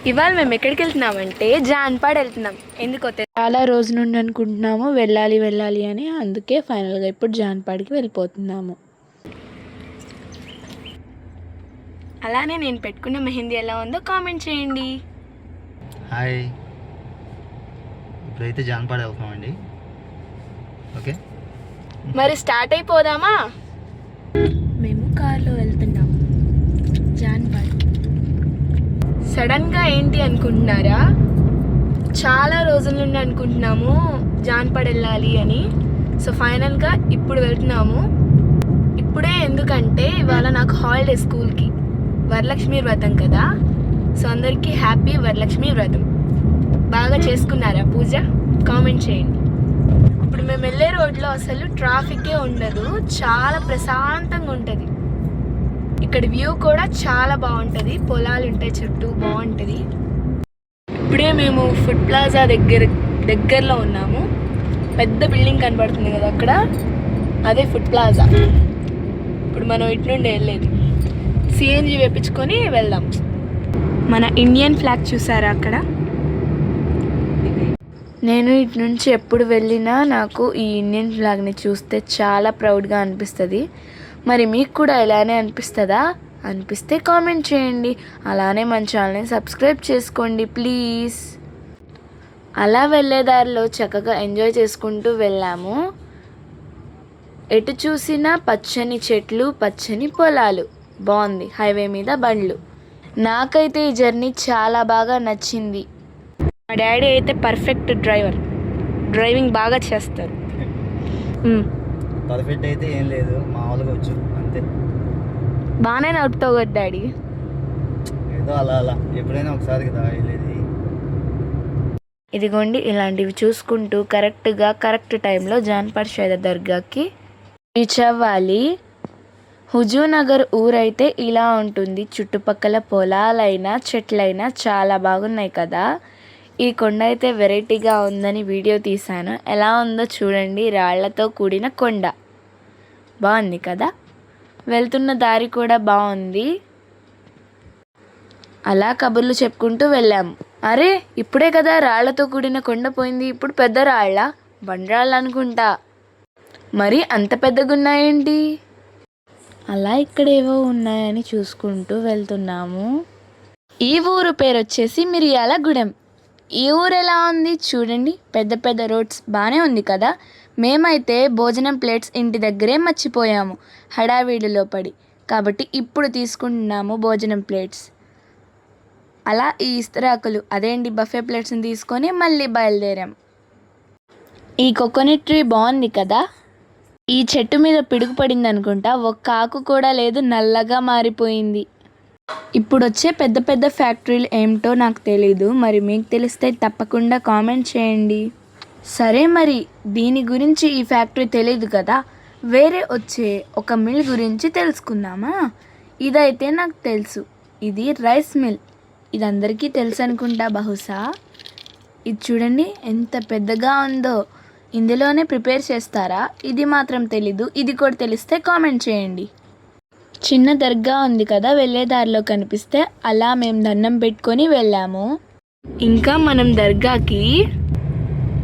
ఇవాళ మేము ఎక్కడికి వెళ్తున్నామంటే జాన్పాడ్ వెళ్తున్నాం. ఎందుకో చాలా రోజు నుండి అనుకుంటున్నాము వెళ్ళాలి వెళ్ళాలి అని. అందుకే ఫైనల్గా ఇప్పుడు జాన్పాడ్కి వెళ్ళిపోతున్నాము. అలానే నేను పెట్టుకున్న మెహందీ ఎలా ఉందో కామెంట్ చేయండి. హాయ్, ఇప్పుడైతే జాన్పాడ్ వెళ్తున్నామండి. ఓకే, మరి స్టార్ట్ అయిపోదామా? మేము కార్లో వెళ్తున్నాము జాన్పాడ్. సడన్గా ఏంటి అనుకుంటున్నారా? చాలా రోజుల నుండి అనుకుంటున్నాము జాన్పాడ్ వెళ్ళాలి అని. సో ఫైనల్గా ఇప్పుడు వెళ్తున్నాము. ఇప్పుడే ఎందుకంటే ఇవాళ నాకు హాలిడే స్కూల్కి, వరలక్ష్మి వ్రతం కదా. సో అందరికీ హ్యాపీ వరలక్ష్మి వ్రతం. బాగా చేసుకున్నారా పూజ? కామెంట్ చేయండి. ఇప్పుడు మేము వెళ్ళే రోడ్లో అసలు ట్రాఫికే ఉండదు, చాలా ప్రశాంతంగా ఉంటుంది. ఇక్కడ వ్యూ కూడా చాలా బాగుంటుంది, పొలాలు ఉంటాయి చుట్టూ, బాగుంటుంది. ఇప్పుడే మేము ఫుడ్ ప్లాజా దగ్గరలో ఉన్నాము. పెద్ద బిల్డింగ్ కనబడుతుంది కదా అక్కడ, అదే ఫుడ్ ప్లాజా. ఇప్పుడు మనం ఇటు నుండి వెళ్ళేది. సిఎన్జి వేపించుకొని వెళ్దాం. మన ఇండియన్ ఫ్లాగ్ చూసారా అక్కడ? నేను ఇటు నుంచి ఎప్పుడు వెళ్ళినా నాకు ఈ ఇండియన్ ఫ్లాగ్ని చూస్తే చాలా ప్రౌడ్గా అనిపిస్తుంది. మరి మీకు కూడా ఇలానే అనిపిస్తుందా? అనిపిస్తే కామెంట్ చేయండి. అలానే మన ఛానల్ని సబ్స్క్రైబ్ చేసుకోండి ప్లీజ్. అలా వెళ్ళేదారిలో చక్కగా ఎంజాయ్ చేసుకుంటూ వెళ్ళాము. ఎటు చూసినా పచ్చని చెట్లు, పచ్చని పొలాలు, బాగుంది. హైవే మీద బండ్లు. నాకైతే ఈ జర్నీ చాలా బాగా నచ్చింది. మా డాడీ అయితే పర్ఫెక్ట్ డ్రైవర్, డ్రైవింగ్ బాగా చేస్తారు. పర్ఫెక్ట్ అయితే ఏం లేదు, మామూలుగా వచ్చు అంతే. బాగానే నడుపుతావు కదా డాడీ? ఏదో అలా అలా, ఎప్పుడైనా ఒకసారి కదా వెళ్ళేది. ఇదిగోండి, ఇలాంటివి చూసుకుంటూ కరెక్ట్గా కరెక్ట్ టైంలో జాన్పాడ్ షేద దర్గాకి రీచ్ అవ్వాలి. హుజూర్నగర్ ఊరైతే ఇలా ఉంటుంది. చుట్టుపక్కల పొలాలైనా చెట్లైనా చాలా బాగున్నాయి కదా. ఈ కొండ అయితే వెరైటీగా ఉందని వీడియో తీశాను. ఎలా ఉందో చూడండి. రాళ్లతో కూడిన కొండ, బాగుంది కదా. వెళ్తున్న దారి కూడా బాగుంది. అలా కబుర్లు చెప్పుకుంటూ వెళ్ళాము. అరే, ఇప్పుడే కదా రాళ్లతో కూడిన కొండ పోయింది, ఇప్పుడు పెద్ద రాళ్ళ, బండరాళ్ళు అనుకుంటా. మరి అంత పెద్దగా ఉన్నాయేంటి? అలా ఇక్కడ ఏవో ఉన్నాయని చూసుకుంటూ వెళ్తున్నాము. ఈ ఊరు పేరు వచ్చేసి మిర్యాలగూడెం. ఈ ఊరు ఎలా ఉంది చూడండి. పెద్ద పెద్ద రోడ్స్, బాగానే ఉంది కదా. మేమైతే భోజనం ప్లేట్స్ ఇంటి దగ్గరే మర్చిపోయాము హడావిడిలో పడి. కాబట్టి ఇప్పుడు తీసుకుంటున్నాము భోజనం ప్లేట్స్. అలా ఈ ఇస్తరాకులు, అదేంటి బఫే ప్లేట్స్ని తీసుకొని మళ్ళీ బయలుదేరాం. ఈ కోకోనట్ ట్రీ బాగుంది కదా. ఈ చెట్టు మీద పిడుగు పడింది అనుకుంటా, ఒక్క ఆకు కూడా లేదు, నల్లగా మారిపోయింది. ఇప్పుడు వచ్చే పెద్ద పెద్ద ఫ్యాక్టరీలు ఏమిటో నాకు తెలీదు. మరి మీకు తెలిస్తే తప్పకుండా కామెంట్ చేయండి. సరే, మరి దీని గురించి, ఈ ఫ్యాక్టరీ తెలీదు కదా, వేరే వచ్చే ఒక మిల్ గురించి తెలుసుకుందామా? ఇదైతే నాకు తెలుసు, ఇది రైస్ మిల్. ఇది అందరికీ తెలుసు అనుకుంటా బహుశా. ఇది చూడండి ఎంత పెద్దగా ఉందో. ఇందులోనే ప్రిపేర్ చేస్తారా? ఇది మాత్రం తెలీదు. ఇది కూడా తెలిస్తే కామెంట్ చేయండి. చిన్న దర్గా ఉంది కదా వెళ్ళే దారిలో కనిపిస్తే, అలా మేము దండం పెట్టుకొని వెళ్ళాము. ఇంకా మనం దర్గాకి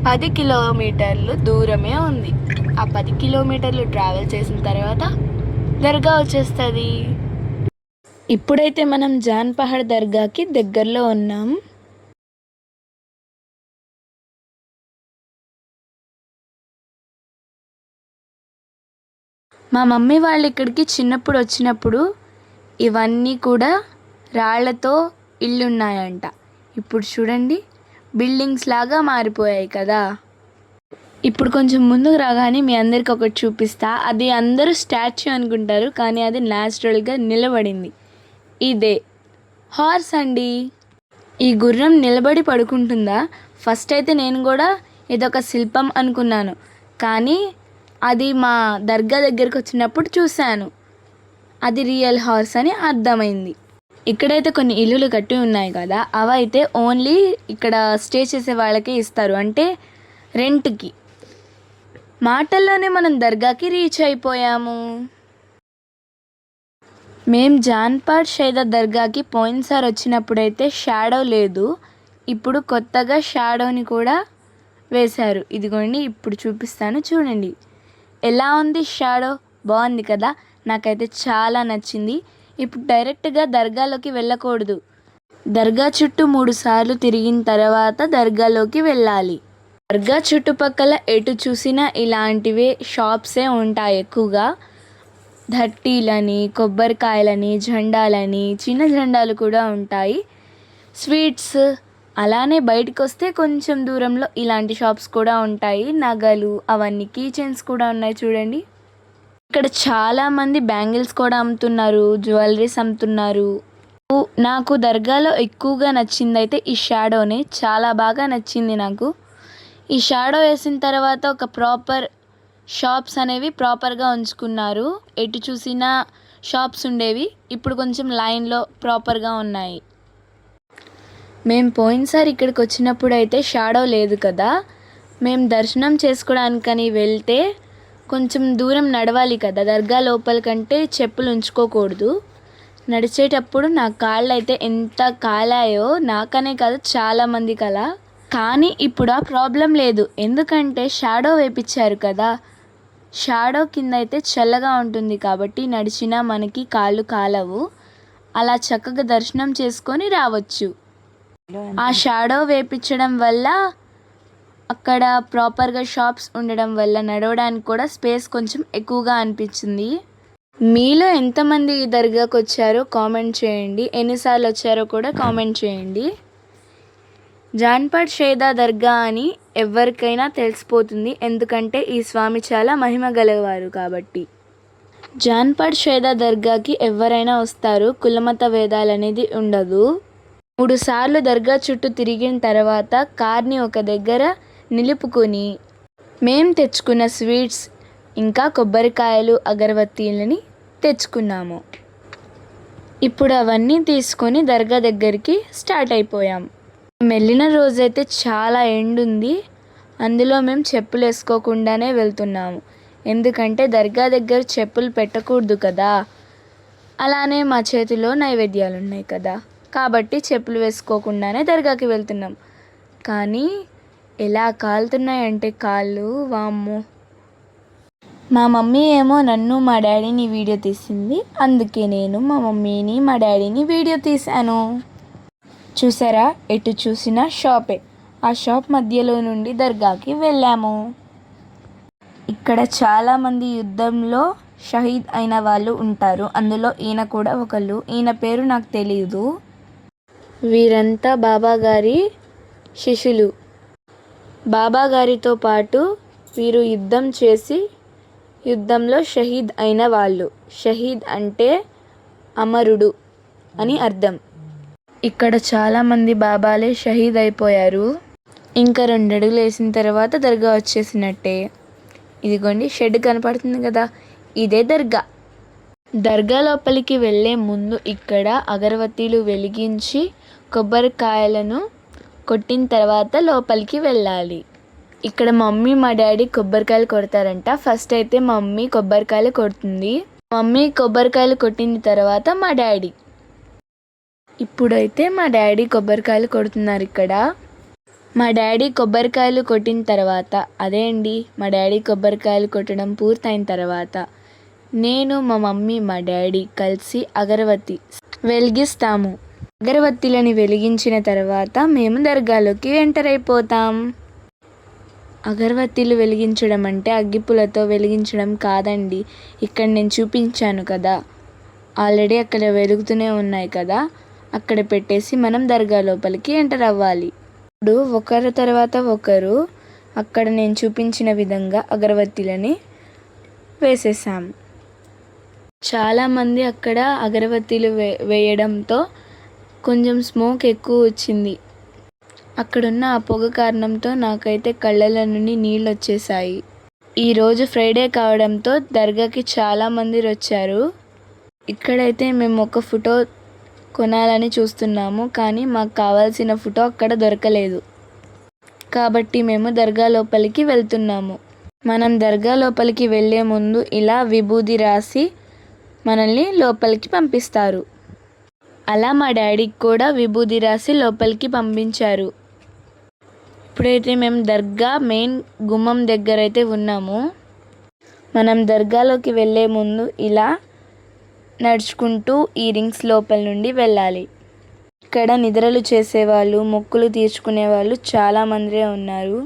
10 కిలోమీటర్లు దూరమే ఉంది. ఆ 10 కిలోమీటర్లు ట్రావెల్ చేసిన తర్వాత దర్గా వచ్చేస్తుంది. ఇప్పుడైతే మనం జాన్పహాడ్ దర్గాకి దగ్గరలో ఉన్నాం. మా మమ్మీ వాళ్ళు ఇక్కడికి చిన్నప్పుడు వచ్చినప్పుడు ఇవన్నీ కూడా రాళ్లతో ఇల్లున్నాయంట. ఇప్పుడు చూడండి బిల్డింగ్స్ లాగా మారిపోయాయి కదా. ఇప్పుడు కొంచెం ముందుకు రాగానే మీ అందరికి ఒకటి చూపిస్తా. అది అందరూ స్టాచ్యూ అనుకుంటారు, కానీ అది న్యాచురల్గా నిలబడింది. ఇదే హార్స్ అండి. ఈ గుర్రం నిలబడి పడుకుంటుందా? ఫస్ట్ అయితే నేను కూడా ఇదొక శిల్పం అనుకున్నాను, కానీ అది మా దర్గా దగ్గరికి వచ్చినప్పుడు చూశాను, అది రియల్ హార్స్ అని అర్థమైంది. ఇక్కడైతే కొన్ని ఇల్లులు కట్టి ఉన్నాయి కదా, అవైతే ఓన్లీ ఇక్కడ స్టే చేసే వాళ్ళకే ఇస్తారు, అంటే రెంట్కి. మాటల్లోనే మనం దర్గాకి రీచ్ అయిపోయాము. మేం జాన్పాడ్ షేదా దర్గాకి పోయినసారి వచ్చినప్పుడైతే షాడో లేదు, ఇప్పుడు కొత్తగా షాడోని కూడా వేశారు. ఇదిగోండి ఇప్పుడు చూపిస్తాను చూడండి. ఎలా ఉంది షాడో? బాగుంది కదా, నాకైతే చాలా నచ్చింది. ఇప్పుడు డైరెక్ట్గా దర్గాలోకి వెళ్ళకూడదు, దర్గా చుట్టూ 3 సార్లు తిరిగిన తర్వాత దర్గాలోకి వెళ్ళాలి. దర్గా చుట్టుపక్కల ఎటు చూసినా ఇలాంటివే షాప్సే ఉంటాయి ఎక్కువగా. ధట్టీలని, కొబ్బరికాయలని, జెండాలని, చిన్న జెండాలు కూడా ఉంటాయి, స్వీట్స్. అలానే బయటకు వస్తే కొంచెం దూరంలో ఇలాంటి షాప్స్ కూడా ఉంటాయి, నగలు అవన్నీ, కీ చైన్స్ కూడా ఉన్నాయి చూడండి. ఇక్కడ చాలామంది బ్యాంగిల్స్ కూడా అమ్ముతున్నారు, జ్యువెలరీస్ అమ్ముతున్నారు. నాకు దర్గాలో ఎక్కువగా నచ్చిందైతే ఈ షాడోనే, చాలా బాగా నచ్చింది నాకు. ఈ షాడో వేసిన తర్వాత ఒక ప్రాపర్ షాప్స్ అనేవి ప్రాపర్గా ఉంచుకున్నారు. ఎటు చూసినా షాప్స్ ఉండేవి, ఇప్పుడు కొంచెం లైన్లో ప్రాపర్గా ఉన్నాయి. మేము పోయినసారి ఇక్కడికి వచ్చినప్పుడు అయితే షాడో లేదు కదా, మేము దర్శనం చేసుకోవడానికని వెళ్తే కొంచెం దూరం నడవాలి కదా, దర్గా లోపలికంటే చెప్పులు ఉంచుకోకూడదు. నడిచేటప్పుడు నా కాళ్ళు అయితే ఎంత కాలాయో, నాకనే కాదు చాలామందికి అలా. కానీ ఇప్పుడు ఆ ప్రాబ్లం లేదు, ఎందుకంటే షాడో వేపించారు కదా. షాడో కింద అయితే చల్లగా ఉంటుంది కాబట్టి నడిచినా మనకి కాళ్ళు కాలవు, అలా చక్కగా దర్శనం చేసుకొని రావచ్చు. ఆ షాడో వేపించడం వల్ల, అక్కడ ప్రాపర్గా షాప్స్ ఉండడం వల్ల నడవడానికి కూడా స్పేస్ కొంచెం ఎక్కువగా అనిపించింది. మీలో ఎంతమంది ఈ దర్గాకు వచ్చారో కామెంట్ చేయండి, ఎన్నిసార్లు వచ్చారో కూడా కామెంట్ చేయండి. జాన్పాడ్ షేదా దర్గా అని ఎవరికైనా తెలిసిపోతుంది, ఎందుకంటే ఈ స్వామి చాలా మహిమ గలవారు కాబట్టి. జాన్పాడ్ షేదా దర్గాకి ఎవరైనా వస్తారు, కులమత భేదాలు అనేది ఉండదు. 3 సార్లు దర్గా చుట్టూ తిరిగిన తర్వాత కార్ని ఒక దగ్గర నిలుపుకొని మేం తెచ్చుకున్న స్వీట్స్ ఇంకా కొబ్బరికాయలు, అగరబత్తీలని తెచ్చుకున్నాము. ఇప్పుడు అవన్నీ తీసుకొని దర్గా దగ్గరికి స్టార్ట్ అయిపోయాం. వెళ్ళిన రోజైతే చాలా ఎండ్ ఉంది, అందులో మేము చెప్పులు వేసుకోకుండానే వెళ్తున్నాము, ఎందుకంటే దర్గా దగ్గర చెప్పులు పెట్టకూడదు కదా. అలానే మా చేతిలో నైవేద్యాలు ఉన్నాయి కదా, కాబట్టి చెప్పులు వేసుకోకుండానే దర్గాకి వెళ్తున్నాం. కానీ ఎలా కాలుతున్నాయంటే కాళ్ళు, వామ్మో. మా మమ్మీ ఏమో నన్ను మా డాడీని వీడియో తీసింది, అందుకే నేను మా మమ్మీని మా డాడీని వీడియో తీశాను. చూసారా, ఎటు చూసినా షాపే. ఆ షాప్ మధ్యలో నుండి దర్గాకి వెళ్ళాము. ఇక్కడ చాలామంది యుద్ధంలో షహీద్ అయిన వాళ్ళు ఉంటారు, అందులో ఈయన కూడా ఒకళ్ళు. ఈయన పేరు నాకు తెలియదు. వీరంతా బాబా గారి శిష్యులు. బాబా గారితో పాటు వీరు యుద్ధం చేసి యుద్ధంలో షహీద్ అయిన వాళ్ళు. షహీద్ అంటే అమరుడు అని అర్థం. ఇక్కడ చాలామంది బాబాలే షహీద్ అయిపోయారు. ఇంకా 2 అడుగులు వేసిన తర్వాత దర్గా వచ్చేసినట్టే. ఇదిగోండి షెడ్ కనపడుతుంది కదా, ఇదే దర్గా. దర్గా లోపలికి వెళ్ళే ముందు ఇక్కడ అగరబత్తీలు వెలిగించి కొబ్బరికాయలను కొట్టిన తర్వాత లోపలికి వెళ్ళాలి. ఇక్కడ మమ్మీ మా డాడీ కొబ్బరికాయలు కొడతారంట. ఫస్ట్ అయితే మమ్మీ కొబ్బరికాయలు కొడుతుంది, మమ్మీ కొబ్బరికాయలు కొట్టిన తర్వాత మా డాడీ. ఇప్పుడైతే మా డాడీ కొబ్బరికాయలు కొడుతున్నారు ఇక్కడ. మా డాడీ కొబ్బరికాయలు కొట్టిన తర్వాత, అదే అండి మా డాడీ కొబ్బరికాయలు కొట్టడం పూర్తయిన తర్వాత నేను, మా మమ్మీ, మా డాడీ కలిసి అగరబత్తి వెలిగిస్తాము. అగరబత్తిలని వెలిగించిన తర్వాత మేము దర్గాలోకి ఎంటర్ అయిపోతాం. అగరబత్తీలు వెలిగించడం అంటే అగ్గిపుల్లతో వెలిగించడం కాదండి. ఇక్కడ నేను చూపించాను కదా, ఆల్రెడీ అక్కడ వెలుగుతూనే ఉన్నాయి కదా, అక్కడ పెట్టేసి మనం దర్గా లోపలికి ఎంటర్ అవ్వాలి. ఇప్పుడు ఒకరి తర్వాత ఒకరు అక్కడ నేను చూపించిన విధంగా అగరబత్తీలని వేసేసాం. చాలామంది అక్కడ అగరబత్తీలు వేయడంతో కొంచెం స్మోక్ ఎక్కువ వచ్చింది. అక్కడున్న ఆ పొగ కారణంతో నాకైతే కళ్ళల నుండి నీళ్ళు వచ్చేసాయి. ఈరోజు ఫ్రైడే కావడంతో దర్గాకి చాలామంది వచ్చారు. ఇక్కడైతే మేము ఒక ఫోటో కొనాలని చూస్తున్నాము, కానీ మాకు కావాల్సిన ఫోటో అక్కడ దొరకలేదు. కాబట్టి మేము దర్గా లోపలికి వెళ్తున్నాము. మనం దర్గా లోపలికి వెళ్ళే ముందు ఇలా విభూది రాసి మనల్ని లోపలికి పంపిస్తారు. అలా మా డాడీకి కూడా విభూది రాసి లోపలికి పంపించారు. ఇప్పుడైతే మేము దర్గా మెయిన్ గుమ్మం దగ్గర అయితే ఉన్నాము. మనం దర్గాలోకి వెళ్ళే ముందు ఇలా నడుచుకుంటూ ఈ రింగ్స్ లోపల నుండి వెళ్ళాలి. ఇక్కడ నిద్రలు చేసేవాళ్ళు, మొక్కులు తీర్చుకునే వాళ్ళు చాలామందే ఉన్నారు.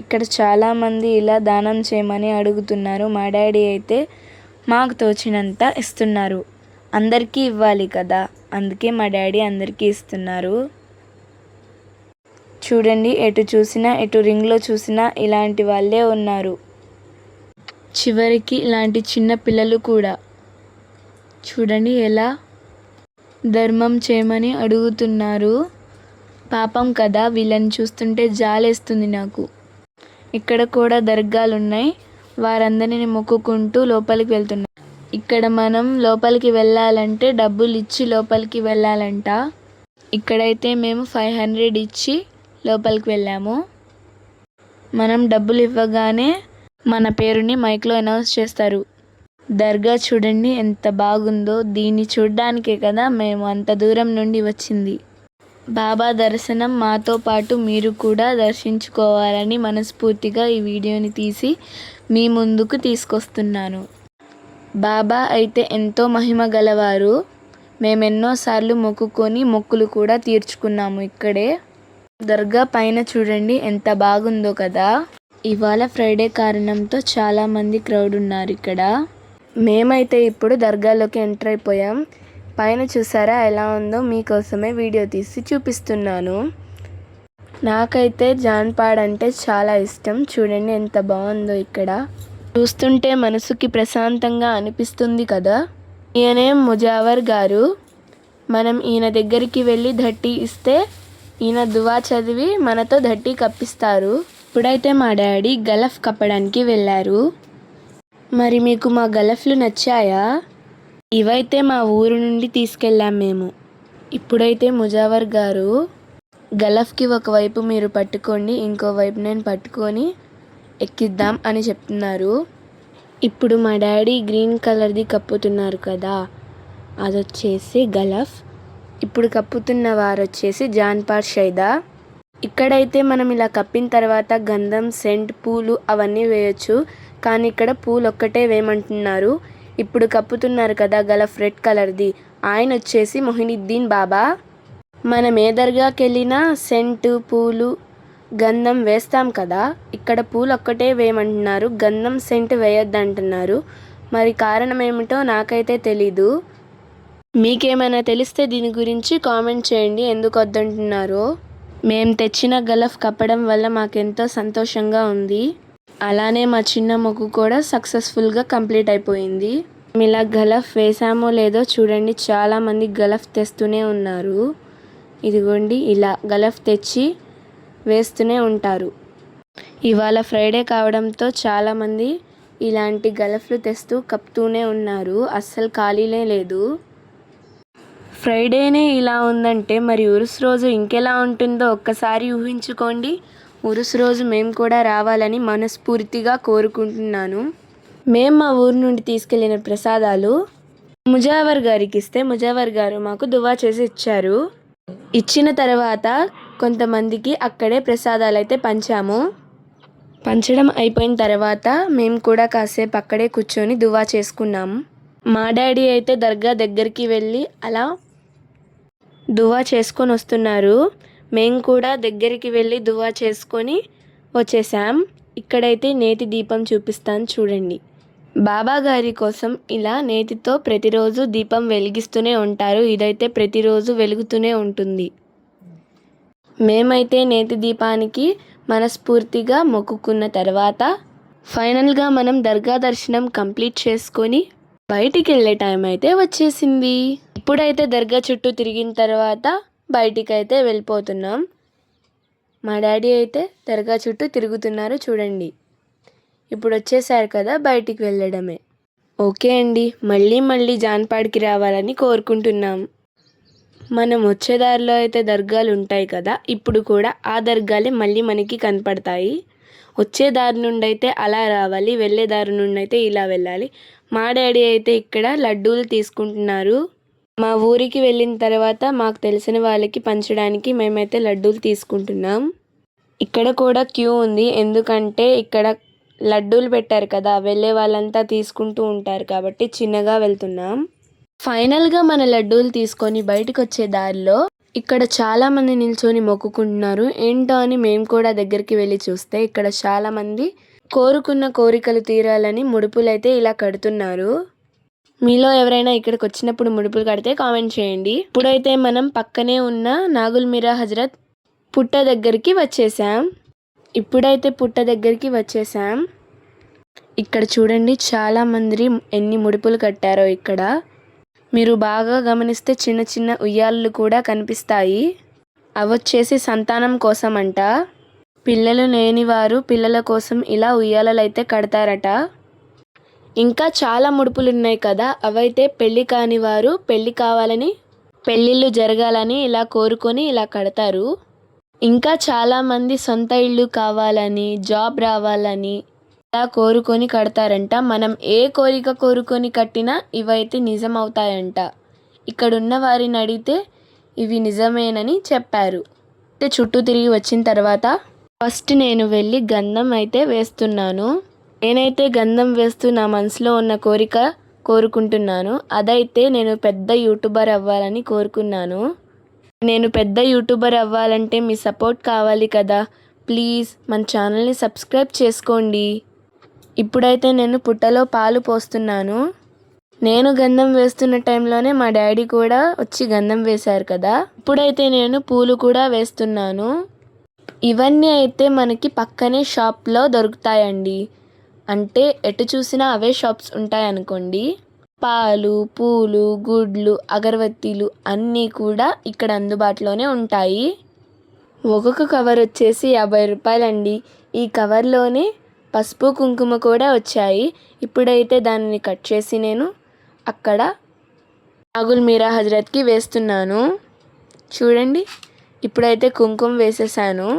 ఇక్కడ చాలామంది ఇలా దానం చేయమని అడుగుతున్నారు. మా డాడీ అయితే మాకు తోచినంత ఇస్తున్నారు. అందరికీ ఇవ్వాలి కదా, అందుకే మా డాడీ అందరికీ ఇస్తున్నారు. చూడండి, ఎటు చూసినా, ఎటు రింగ్లో చూసినా ఇలాంటి వాళ్ళే ఉన్నారు. చివరికి ఇలాంటి చిన్న పిల్లలు కూడా చూడండి ఎలా ధర్మం చేయమని అడుగుతున్నారు. పాపం కదా, వీళ్ళని చూస్తుంటే జాలేస్తుంది నాకు. ఇక్కడ కూడా దర్గాలు ఉన్నాయి. వారందరిని మొక్కుకుంటూ లోపలికి వెళ్తున్నారు. ఇక్కడ మనం లోపలికి వెళ్ళాలంటే డబ్బులు ఇచ్చి లోపలికి వెళ్ళాలంట. ఇక్కడైతే మేము 500 ఇచ్చి లోపలికి వెళ్ళాము. మనం డబ్బులు ఇవ్వగానే మన పేరుని మైక్లో అనౌన్స్ చేస్తారు. దర్గా చూడండి ఎంత బాగుందో. దీన్ని చూడ్డానికే కదా మేము అంత దూరం నుండి వచ్చింది. బాబా దర్శనం మాతో పాటు మీరు కూడా దర్శించుకోవాలని మనస్ఫూర్తిగా ఈ వీడియోని తీసి మీ ముందుకు తీసుకొస్తున్నాను. బాబా అయితే ఎంతో మహిమ గలవారు. మేమెన్నోసార్లు మొక్కుకొని మొక్కులు కూడా తీర్చుకున్నాము ఇక్కడే. దర్గా పైన చూడండి ఎంత బాగుందో కదా. ఇవాళ ఫ్రైడే కారణంతో చాలామంది క్రౌడ్ ఉన్నారు ఇక్కడ. మేమైతే ఇప్పుడు దర్గాలోకి ఎంటర్ అయిపోయాం. పైన చూసారా ఎలా ఉందో, మీకోసమే వీడియో తీసి చూపిస్తున్నాను. నాకైతే జాన్పాడ్ అంటే చాలా ఇష్టం. చూడండి ఎంత బాగుందో ఇక్కడ. చూస్తుంటే మనసుకి ప్రశాంతంగా అనిపిస్తుంది కదా. ఈయనే ముజావర్ గారు. మనం ఈయన దగ్గరికి వెళ్ళి ధట్టి ఇస్తే ఈయన దువా చదివి మనతో ధట్టి కప్పిస్తారు. ఇప్పుడైతే మా డాడీ గలఫ్ కప్పడానికి వెళ్ళారు. మరి మీకు మా గలఫ్లు నచ్చాయా? ఇవైతే మా ఊరు నుండి తీసుకెళ్ళాం మేము. ఇప్పుడైతే ముజావర్ గారు గలఫ్కి ఒకవైపు మీరు పట్టుకోండి, ఇంకోవైపు నేను పట్టుకొని ఎక్కిద్దాం అని చెప్తున్నారు. ఇప్పుడు మా డాడీ గ్రీన్ కలర్ది కప్పుతున్నారు కదా, అది వచ్చేసి గలఫ్. ఇప్పుడు కప్పుతున్న వారు వచ్చేసి జాన్పాడ్ షైదా. ఇక్కడైతే మనం ఇలా కప్పిన తర్వాత గంధం, సెంట్, పూలు అవన్నీ వేయచ్చు. కానీ ఇక్కడ పూలు ఒక్కటే వేయమంటున్నారు. ఇప్పుడు కప్పుతున్నారు కదా గలఫ్ రెడ్ కలర్ది, ఆయన వచ్చేసి మొహినుద్దీన్ బాబా. మనం ఏ దర్గాకి వెళ్ళినా సెంటు, పూలు, గంధం వేస్తాం కదా. ఇక్కడ పూలు ఒక్కటే వేయమంటున్నారు, గంధం, సెంట్ వేయొద్దంటున్నారు. మరి కారణం ఏమిటో నాకైతే తెలీదు. మీకేమైనా తెలిస్తే దీని గురించి కామెంట్ చేయండి, ఎందుకు వద్దంటున్నారో. మేము తెచ్చిన గలఫ్ కప్పడం వల్ల మాకెంతో సంతోషంగా ఉంది. అలానే మా చిన్న మొక్కు కూడా సక్సెస్ఫుల్గా కంప్లీట్ అయిపోయింది. ఇలా గలఫ్ వేసామో లేదో చూడండి, చాలామంది గలఫ్ తెస్తూనే ఉన్నారు. ఇదిగోండి ఇలా గలఫ్ తెచ్చి వేస్తూనే ఉంటారు. ఇవాళ ఫ్రైడే కావడంతో చాలామంది ఇలాంటి గలఫ్లు తెస్తూ కప్పుతూనే ఉన్నారు. అస్సలు ఖాళీనే లేదు. ఫ్రైడేనే ఇలా ఉందంటే మరి ఉరుస్ రోజు ఇంకెలా ఉంటుందో ఒక్కసారి ఊహించుకోండి. ఉరుస్ రోజు మేము కూడా రావాలని మనస్ఫూర్తిగా కోరుకుంటున్నాను. మేము మా ఊరు నుండి తీసుకెళ్ళిన ప్రసాదాలు ముజావర్ గారికి ఇస్తే ముజావర్ గారు మాకు దువా చేసి ఇచ్చారు. ఇచ్చిన తర్వాత కొంతమందికి అక్కడే ప్రసాదాలు అయితే పంచాము. పంచడం అయిపోయిన తర్వాత మేము కూడా కాసేపు అక్కడే కూర్చొని దువా చేసుకున్నాము. మా డాడీ అయితే దర్గా దగ్గరికి వెళ్ళి అలా దువా చేసుకొని వస్తున్నారు. మేము కూడా దగ్గరికి వెళ్ళి దువా చేసుకొని వచ్చేసాం. ఇక్కడైతే నేతి దీపం చూపిస్తాను చూడండి. బాబా గారి కోసం ఇలా నేతితో ప్రతిరోజు దీపం వెలిగిస్తూనే ఉంటారు. ఇదైతే ప్రతిరోజు వెలుగుతూనే ఉంటుంది. మేమైతే నేతి దీపానికి మనస్ఫూర్తిగా మొక్కుకున్న తర్వాత ఫైనల్గా మనం దర్గా దర్శనం కంప్లీట్ చేసుకొని బయటికి వెళ్ళే టైం అయితే వచ్చేసింది. ఇప్పుడైతే దర్గా చుట్టూ తిరిగిన తర్వాత బయటికైతే వెళ్ళిపోతున్నాం. మా డాడీ అయితే దర్గా చుట్టూ తిరుగుతున్నారు చూడండి. ఇప్పుడు వచ్చేసారు కదా, బయటికి వెళ్ళడమే. ఓకే అండి, మళ్ళీ జాన్పాడ్కి రావాలని కోరుకుంటున్నాం. మనం వచ్చే దారిలో అయితే దర్గాలు ఉంటాయి కదా, ఇప్పుడు కూడా ఆ దర్గాలే మళ్ళీ మనకి కనపడతాయి. వచ్చే దారి నుండి అయితే అలా రావాలి, వెళ్ళే దారి నుండి అయితే ఇలా వెళ్ళాలి. మా డాడీ అయితే ఇక్కడ లడ్డూలు తీసుకుంటున్నారు. మా ఊరికి వెళ్ళిన తర్వాత మాకు తెలిసిన వాళ్ళకి పంచడానికి మేమైతే లడ్డూలు తీసుకుంటున్నాం. ఇక్కడ కూడా క్యూ ఉంది, ఎందుకంటే ఇక్కడ లడ్డూలు పెట్టారు కదా, వెళ్ళే వాళ్ళంతా తీసుకుంటూ ఉంటారు కాబట్టి చిన్నగా వెళ్తున్నాం. ఫైనల్గా మన లడ్డూలు తీసుకొని బయటకు వచ్చే దారిలో ఇక్కడ చాలా మంది నిల్చొని మొక్కుకుంటున్నారు. ఏంటో అని మేము కూడా దగ్గరికి వెళ్ళి చూస్తే ఇక్కడ చాలా మంది కోరుకున్న కోరికలు తీరాలని ముడుపులైతే ఇలా కడుతున్నారు. మీలో ఎవరైనా ఇక్కడికి వచ్చినప్పుడు ముడుపులు కడితే కామెంట్ చేయండి. ఇప్పుడైతే మనం పక్కనే ఉన్న నాగుల్ మీరా హజరత్ పుట్ట దగ్గరికి వచ్చేసాం. ఇక్కడ చూడండి చాలా మంది ఎన్ని ముడుపులు కట్టారో. ఇక్కడ మీరు బాగా గమనిస్తే చిన్న చిన్న ఉయ్యాలలు కూడా కనిపిస్తాయి. అవొచ్చేసి సంతానం కోసం అంట. పిల్లలు లేని వారు పిల్లల కోసం ఇలా ఉయ్యాలలు అయితే కడతారట. ఇంకా చాలా ముడుపులు ఉన్నాయి కదా, అవైతే పెళ్లి కాని వారు పెళ్లి కావాలని, పెళ్ళిళ్ళు జరగాలని ఇలా కోరుకొని ఇలా కడతారు. ఇంకా చాలామంది సొంత ఇల్లు కావాలని, జాబ్ రావాలని ఇలా కోరుకొని కడతారంట. మనం ఏ కోరిక కోరుకొని కట్టినా ఇవైతే నిజం అవుతాయంట. ఇక్కడున్న వారిని అడిగితే ఇవి నిజమేనని చెప్పారు. అయితే చుట్టూ తిరిగి వచ్చిన తర్వాత ఫస్ట్ నేను వెళ్ళి గంధం అయితే వేస్తున్నాను. నేనైతే గంధం వేస్తూ నా మనసులో ఉన్న కోరిక కోరుకుంటున్నాను. అదైతే నేను పెద్ద యూట్యూబర్ అవ్వాలని కోరుకున్నాను. నేను పెద్ద యూట్యూబర్ అవ్వాలంటే మీ సపోర్ట్ కావాలి కదా, ప్లీజ్ మన ఛానల్ని సబ్స్క్రైబ్ చేసుకోండి. ఇప్పుడైతే నేను పుట్టలో పాలు పోస్తున్నాను. నేను గంధం వేస్తున్న టైంలోనే మా డాడీ కూడా వచ్చి గంధం వేశారు కదా. ఇప్పుడైతే నేను పూలు కూడా వేస్తున్నాను. ఇవన్నీ అయితే మనకి పక్కనే షాప్లో దొరుకుతాయండి. అంటే ఎటు చూసినా అవే షాప్స్ ఉంటాయనుకోండి. పాలు, పూలు, గుడ్లు, అగరబత్తీలు అన్నీ కూడా ఇక్కడ అందుబాటులోనే ఉంటాయి. ఒక్కొక్క కవర్ వచ్చేసి 50 రూపాయలండి. ఈ కవర్లోనే పసుపు కుంకుమ కూడా వచ్చాయి. ఇప్పుడైతే దానిని కట్ చేసి నేను అక్కడ నాగుల్ మీరా హజరత్కి వేస్తున్నాను. చూడండి, ఇప్పుడైతే కుంకుమ వేసేసాను.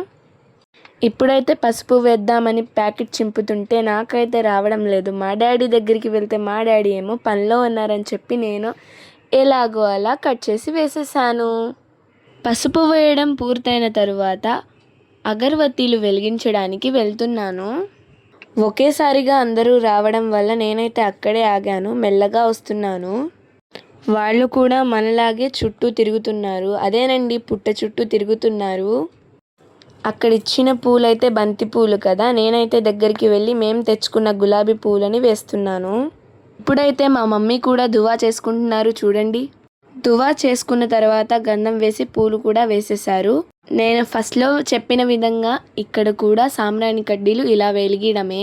ఇప్పుడైతే పసుపు వేద్దామని ప్యాకెట్ చింపుతుంటే నాకైతే రావడం లేదు. మా డాడీ దగ్గరికి వెళ్తే మా డాడీ ఏమో పనిలో ఉన్నారని చెప్పి నేను ఎలాగో అలా కట్ చేసి వేసేసాను. పసుపు వేయడం పూర్తయిన తరువాత అగరబత్తీలు వెలిగించడానికి వెళ్తున్నాను. ఒకేసారిగా అందరూ రావడం వల్ల నేనైతే అక్కడే ఆగాను. మెల్లగా వస్తున్నాను. వాళ్ళు కూడా మనలాగే చుట్టూ తిరుగుతున్నారు. అదేనండి, పుట్ట చుట్టూ తిరుగుతున్నారు. అక్కడ ఇచ్చిన పూలైతే బంతి పూలు కదా, నేనైతే దగ్గరికి వెళ్ళి మేము తెచ్చుకున్న గులాబీ పూలని వేస్తున్నాను. ఇప్పుడైతే మా మమ్మీ కూడా దువా చేసుకుంటున్నారు. చూడండి, దువా చేసుకున్న తర్వాత గంధం వేసి పూలు కూడా వేసేశారు. నేను ఫస్ట్లో చెప్పిన విధంగా ఇక్కడ కూడా సాంబ్రాణి కడ్డీలు ఇలా వెలిగియడమే.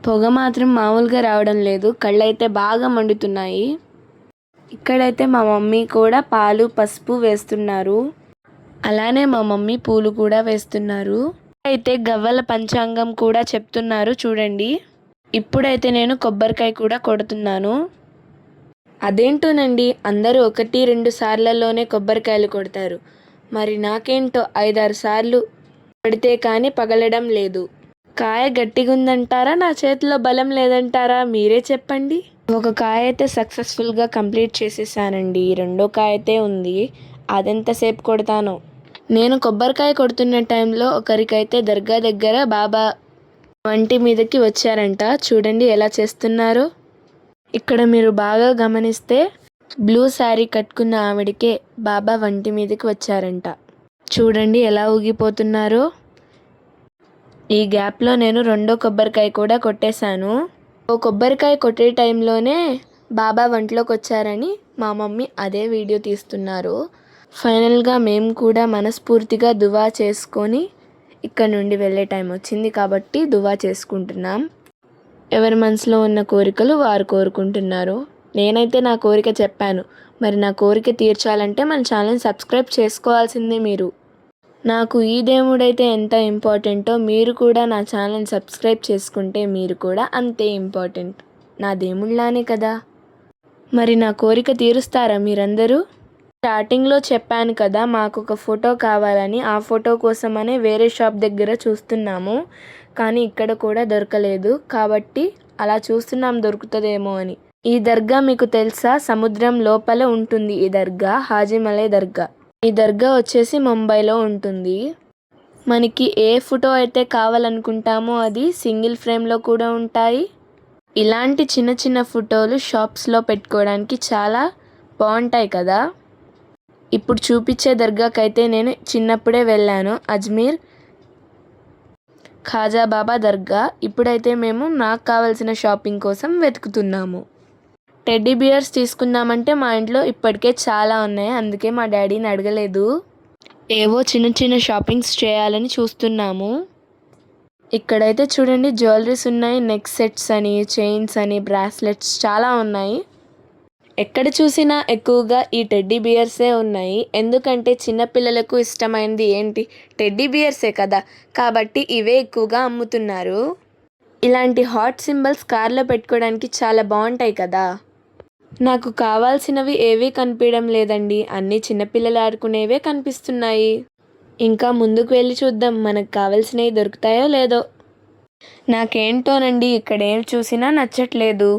పొగ మాత్రం మామూలుగా రావడం లేదు, కళ్ళైతే బాగా మండుతున్నాయి. ఇక్కడైతే మా మమ్మీ కూడా పాలు, పసుపు వేస్తున్నారు. అలానే మా మమ్మీ పూలు కూడా వేస్తున్నారు. అయితే గవ్వల పంచాంగం కూడా చెప్తున్నారు చూడండి. ఇప్పుడైతే నేను కొబ్బరికాయ కూడా కొడుతున్నాను. అదేంటోనండి, అందరూ 1-2 సార్లలోనే కొబ్బరికాయలు కొడతారు. మరి నాకేంటో 5-6 సార్లు కొడితే కానీ పగలడం లేదు. కాయ గట్టిగుందంటారా, నా చేతిలో బలం లేదంటారా, మీరే చెప్పండి. ఒక కాయ అయితే సక్సెస్ఫుల్గా కంప్లీట్ చేసేసానండి. రెండో కాయ అయితే ఉంది, అదెంతసేపు కొడతానో. నేను కొబ్బరికాయ కొడుతున్న టైంలో ఒకరికైతే దర్గా దగ్గర బాబా వంటి మీదకి వచ్చారంట. చూడండి ఎలా చేస్తున్నారో. ఇక్కడ మీరు బాగా గమనిస్తే బ్లూ శారీ కట్టుకున్న ఆవిడకే బాబా వంటి మీదకి వచ్చారంట. చూడండి ఎలా ఊగిపోతున్నారో. ఈ గ్యాప్లో నేను రెండో కొబ్బరికాయ కూడా కొట్టేశాను. ఓ కొబ్బరికాయ కొట్టే టైంలోనే బాబా వంటలోకి వచ్చారని మా మమ్మీ అదే వీడియో తీస్తున్నారు. ఫైనల్గా మేము కూడా మనస్ఫూర్తిగా దువా చేసుకొని ఇక్కడ నుండి వెళ్ళే టైం వచ్చింది కాబట్టి దువా చేసుకుంటున్నాం. ఎవరి మనసులో ఉన్న కోరికలు వారు కోరుకుంటున్నారు. నేనైతే నా కోరిక చెప్పాను. మరి నా కోరిక తీర్చాలంటే మన ఛానల్ని సబ్స్క్రైబ్ చేసుకోవాల్సిందే మీరు. నాకు ఈ దేవుడైతే ఎంత ఇంపార్టెంటో మీరు కూడా నా ఛానల్ని సబ్స్క్రైబ్ చేసుకుంటే మీరు కూడా అంతే ఇంపార్టెంట్. నా దేవుళ్ళలానే కదా. మరి నా కోరిక తీరుస్తారా మీరందరూ? స్టార్టింగ్లో చెప్పాను కదా మాకు ఒక ఫోటో కావాలని, ఆ ఫోటో కోసమనే వేరే షాప్ దగ్గర చూస్తున్నాము, కానీ ఇక్కడ కూడా దొరకలేదు. కాబట్టి అలా చూస్తున్నాం దొరుకుతుందేమో అని. ఈ దర్గా మీకు తెలుసా? సముద్రం లోపల ఉంటుంది ఈ దర్గా, హాజీమలై దర్గా. ఈ దర్గా వచ్చేసి ముంబైలో ఉంటుంది. మనకి ఏ ఫోటో అయితే కావాలనుకుంటామో అది సింగిల్ ఫ్రేమ్లో కూడా ఉంటాయి. ఇలాంటి చిన్న చిన్న ఫోటోలు షాప్స్లో పెట్టుకోవడానికి చాలా బాగుంటాయి కదా. ఇప్పుడు చూపించే దర్గాకైతే నేను చిన్నప్పుడే వెళ్ళాను, అజ్మీర్ ఖాజా బాబా దర్గా. ఇప్పుడైతే మేము నాకు కావాల్సిన షాపింగ్ కోసం వెతుకుతున్నాము. టెడ్డీ బియర్స్ తీసుకుందామంటే మా ఇంట్లో ఇప్పటికే చాలా ఉన్నాయి, అందుకే మా డాడీని అడగలేదు. ఏవో చిన్న చిన్న షాపింగ్స్ చేయాలని చూస్తున్నాము. ఇక్కడైతే చూడండి జ్యువెలరీస్ ఉన్నాయి, నెక్ సెట్స్ అని, చైన్స్ అని, బ్రాస్లెట్స్ చాలా ఉన్నాయి. ఎక్కడ చూసినా ఎక్కువగా ఈ టెడ్డీ బియర్సే ఉన్నాయి. ఎందుకంటే చిన్నపిల్లలకు ఇష్టమైనది ఏంటి? టెడ్డీ బియర్సే కదా, కాబట్టి ఇవే ఎక్కువగా అమ్ముతున్నారు. ఇలాంటి హాట్ సింబల్స్ కార్లో పెట్టుకోవడానికి చాలా బాగుంటాయి కదా. నాకు కావాల్సినవి ఏవీ కనిపించడం లేదండి, అన్నీ చిన్నపిల్లలు ఆడుకునేవే కనిపిస్తున్నాయి. ఇంకా ముందుకు వెళ్ళి చూద్దాం మనకు కావాల్సినవి దొరుకుతాయో లేదో. నాకేంటోనండి ఇక్కడ ఏం చూసినా నచ్చట్లేదు.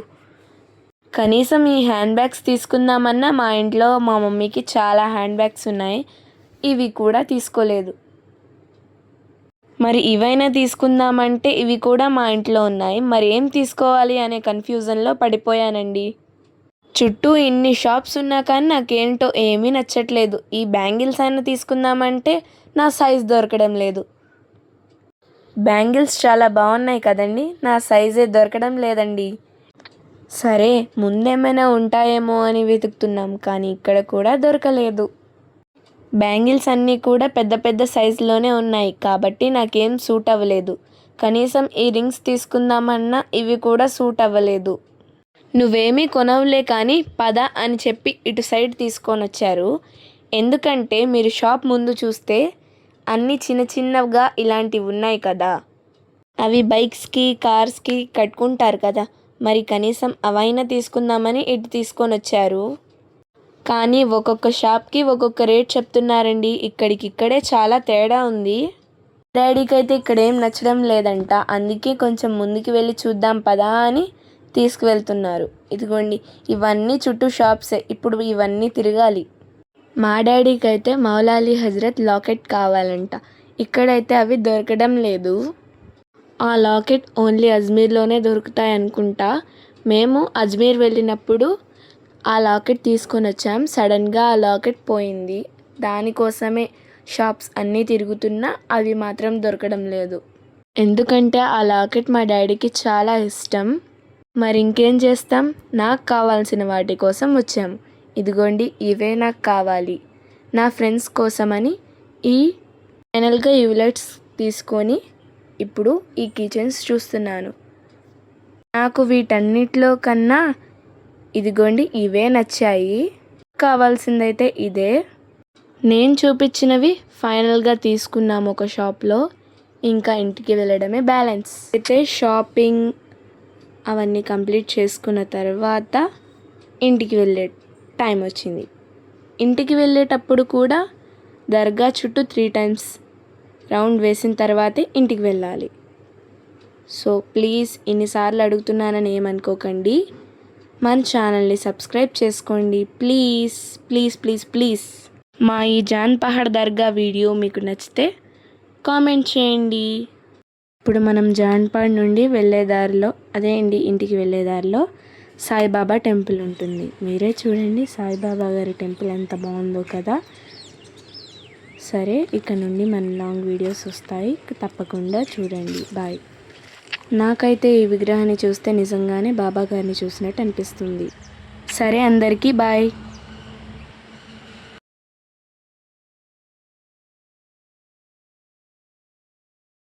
కనీసం ఈ హ్యాండ్ బ్యాగ్స్ తీసుకుందామన్నా మా ఇంట్లో మా మమ్మీకి చాలా హ్యాండ్ బ్యాగ్స్ ఉన్నాయి, ఇవి కూడా తీసుకోలేదు. మరి ఇవైనా తీసుకుందామంటే ఇవి కూడా మా ఇంట్లో ఉన్నాయి, మరి ఏం తీసుకోవాలి అనే కన్ఫ్యూజన్లో పడిపోయానండి. చుట్టూ ఇన్ని షాప్స్ ఉన్నా కానీ నాకేంటో ఏమీ నచ్చట్లేదు. ఈ బ్యాంగిల్స్ అయినా తీసుకుందామంటే నా సైజ్ దొరకడం లేదు. బ్యాంగిల్స్ చాలా బాగున్నాయి కదండి, నా సైజే దొరకడం లేదండి. సరే ముందేమైనా ఉంటాయేమో అని వెతుకుతున్నాం, కానీ ఇక్కడ కూడా దొరకలేదు. బ్యాంగిల్స్ అన్నీ కూడా పెద్ద పెద్ద సైజులోనే ఉన్నాయి, కాబట్టి నాకేం సూట్ అవ్వలేదు. కనీసం ఈ రింగ్స్ తీసుకుందామన్నా ఇవి కూడా సూట్ అవ్వలేదు. నువ్వేమీ కొనవులే కానీ పద అని చెప్పి ఇటు సైడ్ తీసుకొని వచ్చారు. ఎందుకంటే మీరు షాప్ ముందు చూస్తే అన్నీ చిన్న చిన్నగా ఇలాంటివి ఉన్నాయి కదా, అవి బైక్స్కి కార్స్కి కట్టుకుంటారు కదా, మరి కనీసం అవైనా తీసుకుందామని ఇటు తీసుకొని వచ్చారు. కానీ ఒక్కొక్క షాప్కి ఒక్కొక్క రేట్ చెప్తున్నారండి. ఇక్కడికిక్కడే చాలా తేడా ఉంది. డాడీకి అయితే ఇక్కడ ఏం నచ్చడం లేదంట, అందుకే కొంచెం ముందుకు వెళ్ళి చూద్దాం పదా అని తీసుకువెళ్తున్నారు. ఇదిగోండి ఇవన్నీ చుట్టూ షాప్సే, ఇప్పుడు ఇవన్నీ తిరగాలి. మా డాడీకి అయితే మౌలా అలీ హజరత్ లాకెట్ కావాలంట, ఇక్కడైతే అవి దొరకడం లేదు. ఆ లాకెట్ ఓన్లీ అజ్మీర్లోనే దొరుకుతాయి అనుకుంటా. మేము అజ్మీర్ వెళ్ళినప్పుడు ఆ లాకెట్ తీసుకొని వచ్చాం, సడన్గా ఆ లాకెట్ పోయింది. దానికోసమే షాప్స్ అన్నీ తిరుగుతున్నా అవి మాత్రం దొరకడం లేదు. ఎందుకంటే ఆ లాకెట్ మా డాడీకి చాలా ఇష్టం. మరి ఇంకేం చేస్తాం, నాకు కావాల్సిన వాటి కోసం వచ్చాము. ఇదిగోండి ఇవే నాకు కావాలి. నా ఫ్రెండ్స్ కోసమని ఫైనల్గా ఈ యులెట్స్ తీసుకొని ఇప్పుడు ఈ కిచెన్స్ చూస్తున్నాను. నాకు వీటన్నిటిలో కన్నా ఇదిగోండి ఇవే నచ్చాయి. కావాల్సిందైతే ఇదే. నేను చూపించినవి ఫైనల్గా తీసుకున్నాము ఒక షాప్లో, ఇంకా ఇంటికి వెళ్ళడమే బ్యాలెన్స్. అయితే షాపింగ్ అవన్నీ కంప్లీట్ చేసుకున్న తర్వాత ఇంటికి వెళ్ళే టైం వచ్చింది. ఇంటికి వెళ్ళేటప్పుడు కూడా దర్గా చుట్టూ 3 times రౌండ్ వేసిన తర్వాతే ఇంటికి వెళ్ళాలి. సో ప్లీజ్ ఇన్నిసార్లు అడుగుతున్నానని ఏమనుకోకండి, మన ఛానల్ని సబ్స్క్రైబ్ చేసుకోండి ప్లీజ్ ప్లీజ్ ప్లీజ్ ప్లీజ్. మా ఈ జాన్ పహాడ్ దర్గా వీడియో మీకు నచ్చితే కామెంట్ చేయండి. ఇప్పుడు మనం జాన్పాడ్ నుండి వెళ్ళే దారిలో, అదే అండి ఇంటికి వెళ్ళే దారిలో సాయిబాబా టెంపుల్ ఉంటుంది. మీరే చూడండి సాయిబాబా గారి టెంపుల్ ఎంత బాగుందో కదా. సరే ఇక్కడ నుండి మన లాంగ్ వీడియోస్ వస్తాయి, తప్పకుండా చూడండి. బాయ్. నాకైతే ఈ విగ్రహాన్ని చూస్తే నిజంగానే బాబా గారిని చూసినట్టు అనిపిస్తుంది. సరే అందరికీ బాయ్.